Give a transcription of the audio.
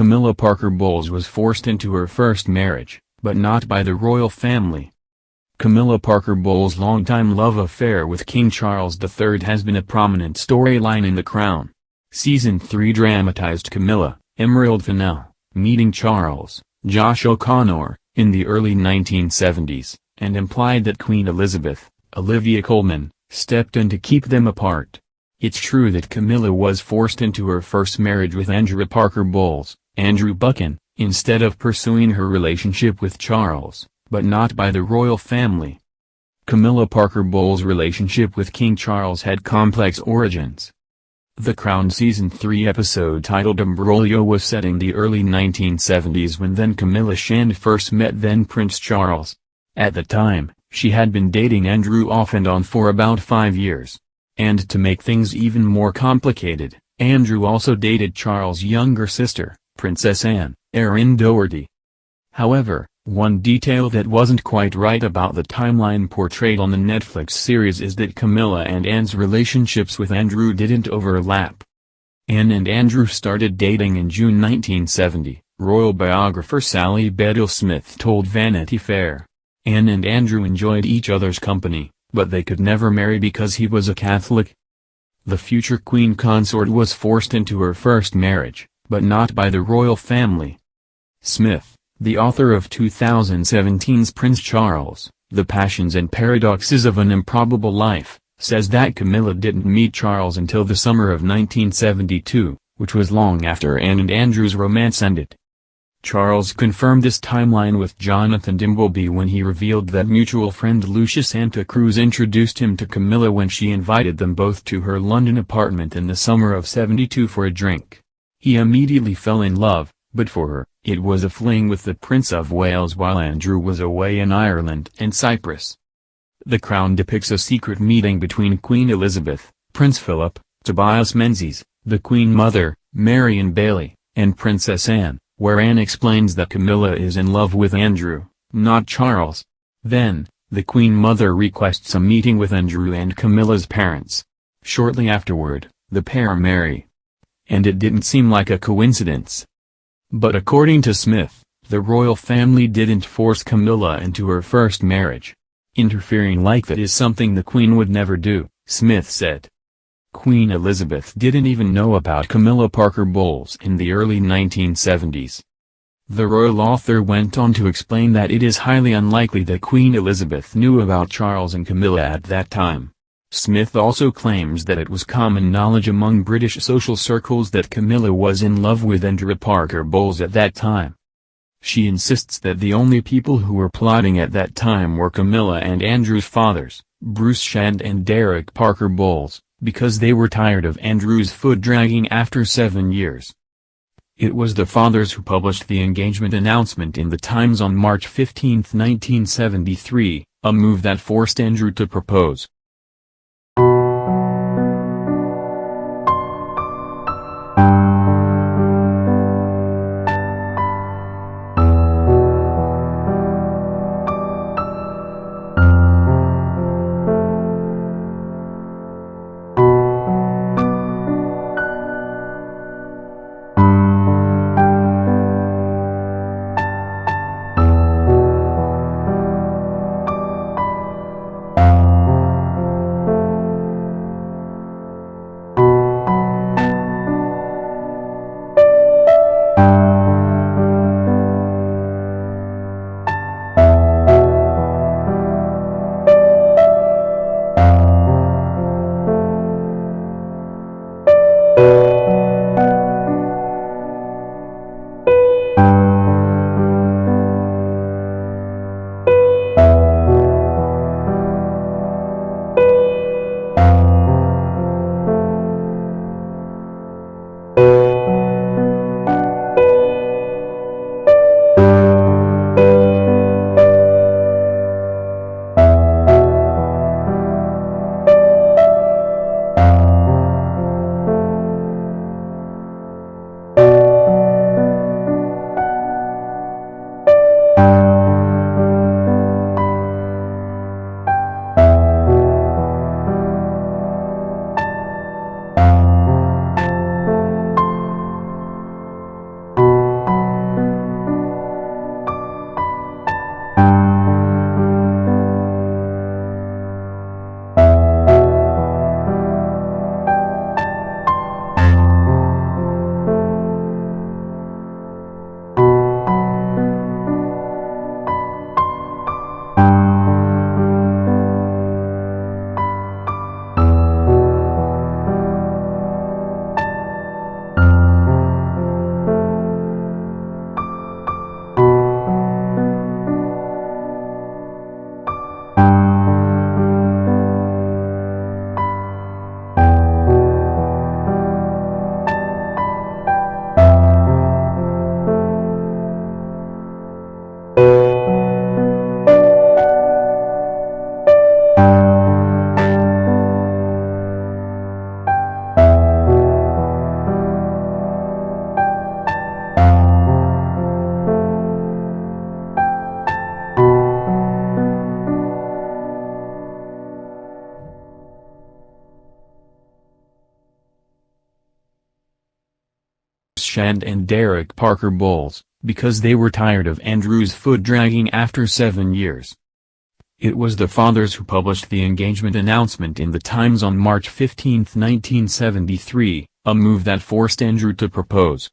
Camilla Parker Bowles was forced into her first marriage, but not by the royal family. Camilla Parker Bowles' longtime love affair with King Charles III has been a prominent storyline in The Crown. Season 3 dramatized Camilla, Emerald Fennell, meeting Charles, Josh O'Connor, in the early 1970s, and implied that Queen Elizabeth, Olivia Colman, stepped in to keep them apart. It's true that Camilla was forced into her first marriage with Andrew Parker Bowles, Andrew Buchan, instead of pursuing her relationship with Charles, but not by the royal family. Camilla Parker Bowles' relationship with King Charles had complex origins. The Crown Season 3 episode titled Imbroglio was set in the early 1970s when then Camilla Shand first met then Prince Charles. At the time, she had been dating Andrew off and on for about 5 years. And to make things even more complicated, Andrew also dated Charles' younger sister, Princess Anne, Erin Doherty. However, one detail that wasn't quite right about the timeline portrayed on the Netflix series is that Camilla and Anne's relationships with Andrew didn't overlap. Anne and Andrew started dating in June 1970, royal biographer Sally Bedell-Smith told Vanity Fair. Anne and Andrew enjoyed each other's company, but they could never marry because he was a Catholic. The future queen consort was forced into her first marriage, but not by the royal family. Smith, the author of 2017's Prince Charles, The Passions and Paradoxes of an Improbable Life, says that Camilla didn't meet Charles until the summer of 1972, which was long after Anne and Andrew's romance ended. Charles confirmed this timeline with Jonathan Dimbleby when he revealed that mutual friend Lucia Santa Cruz introduced him to Camilla when she invited them both to her London apartment in the summer of '72 for a drink. He immediately fell in love, but for her, it was a fling with the Prince of Wales while Andrew was away in Ireland and Cyprus. The Crown depicts a secret meeting between Queen Elizabeth, Prince Philip, Tobias Menzies, the Queen Mother, Marion Bailey, and Princess Anne, where Anne explains that Camilla is in love with Andrew, not Charles. Then, the Queen Mother requests a meeting with Andrew and Camilla's parents. Shortly afterward, the pair marry. And it didn't seem like a coincidence. But according to Smith, the royal family didn't force Camilla into her first marriage. Interfering like that is something the Queen would never do, Smith said. Queen Elizabeth didn't even know about Camilla Parker Bowles in the early 1970s. The royal author went on to explain that it is highly unlikely that Queen Elizabeth knew about Charles and Camilla at that time. Smith also claims that it was common knowledge among British social circles that Camilla was in love with Andrew Parker Bowles at that time. She insists that the only people who were plotting at that time were Camilla and Andrew's fathers, Bruce Shand and Derek Parker Bowles, because they were tired of Andrew's foot-dragging after 7 years. It was the fathers who published the engagement announcement in the Times on March 15, 1973, a move that forced Andrew to propose. Shand and Derek Parker Bowles, because they were tired of Andrew's foot-dragging after 7 years. It was the fathers who published the engagement announcement in the Times on March 15, 1973, a move that forced Andrew to propose.